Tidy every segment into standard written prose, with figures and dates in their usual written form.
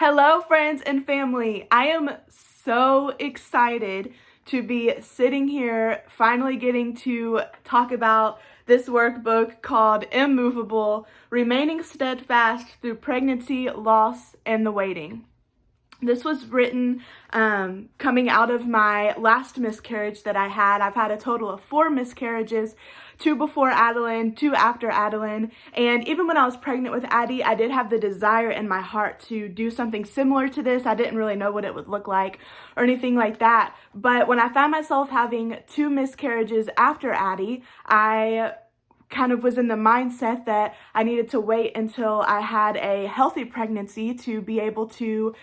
Hello, friends and family. I am so excited to be sitting here finally getting to talk about this workbook called Immovable, Remaining Steadfast Through Pregnancy, Loss, and the Waiting. This was written coming out of my last miscarriage that I had. I've had a total of 4 miscarriages, 2 before Adeline, 2 after Adeline. And even when I was pregnant with Addie, I did have the desire in my heart to do something similar to this. I didn't really know what it would look like or anything like that. But when I found myself having 2 miscarriages after Addie, I kind of was in the mindset that I needed to wait until I had a healthy pregnancy to be able to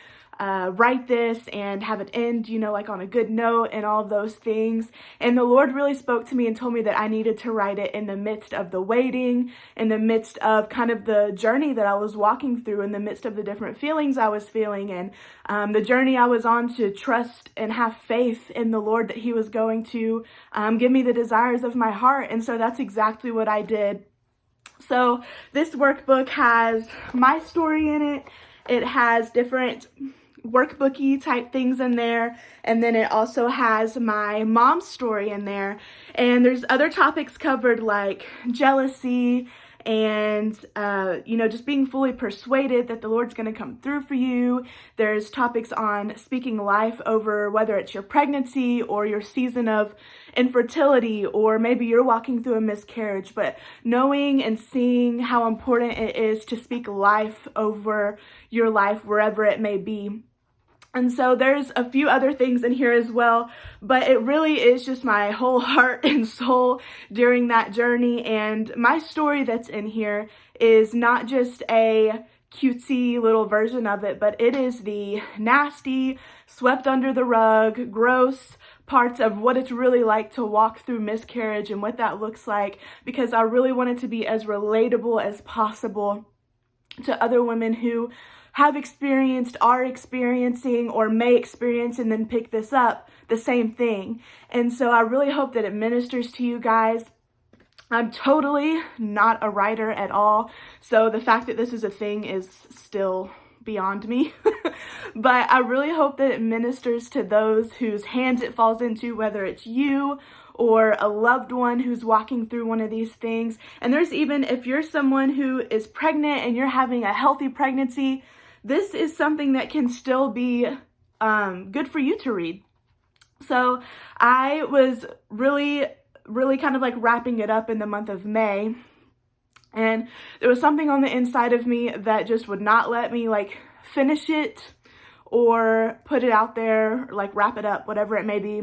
write this and have it end, like on a good note and all of those things. And the Lord really spoke to me and told me that I needed to write it in the midst of the waiting, in the midst of kind of the journey that I was walking through, in the midst of the different feelings I was feeling, and the journey I was on to trust and have faith in the Lord that He was going to give me the desires of my heart. And so that's exactly what I did. So this workbook has my story in it. It has different workbooky type things in there, and then it also has my mom's story in there, and there's other topics covered like jealousy and just being fully persuaded that the Lord's going to come through for you. There's topics on speaking life over whether it's your pregnancy or your season of infertility, or maybe you're walking through a miscarriage, but knowing and seeing how important it is to speak life over your life wherever it may be. And so there's a few other things in here as well, but it really is just my whole heart and soul during that journey. And my story that's in here is not just a cutesy little version of it, but it is the nasty, swept under the rug, gross parts of what it's really like to walk through miscarriage and what that looks like, because I really want it to be as relatable as possible to other women who have experienced, are experiencing, or may experience and then pick this up, the same thing. And so I really hope that it ministers to you guys. I'm totally not a writer at all, so the fact that this is a thing is still beyond me. But I really hope that it ministers to those whose hands it falls into, whether it's you or a loved one who's walking through one of these things. And there's even, if you're someone who is pregnant and you're having a healthy pregnancy, this is something that can still be good for you to read. So I was really kind of like wrapping it up in the month of May, and there was something on the inside of me that just would not let me like finish it or put it out there, or like wrap it up, whatever it may be.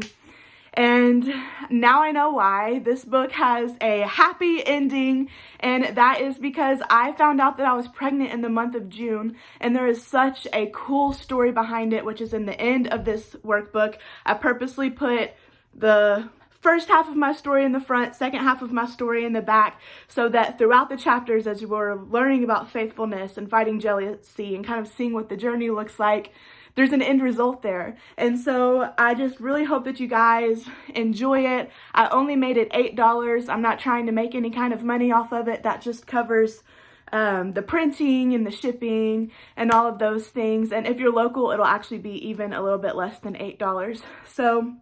And now I know why. This book has a happy ending, and that is because I found out that I was pregnant in the month of June, and there is such a cool story behind it, which is in the end of this workbook. I purposely put the first half of my story in the front, second half of my story in the back, so that throughout the chapters, as you were learning about faithfulness and fighting jealousy and kind of seeing what the journey looks like, there's an end result there. And so I just really hope that you guys enjoy it. I only made it $8. I'm not trying to make any kind of money off of it. That just covers the printing and the shipping and all of those things. And if you're local, it'll actually be even a little bit less than $8. So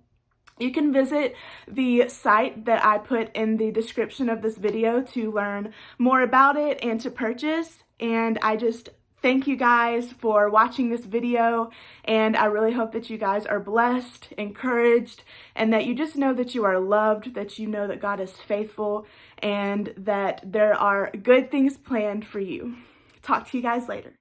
you can visit the site that I put in the description of this video to learn more about it and to purchase. And I just thank you guys for watching this video, and I really hope that you guys are blessed, encouraged, and that you just know that you are loved, that you know that God is faithful, and that there are good things planned for you. Talk to you guys later.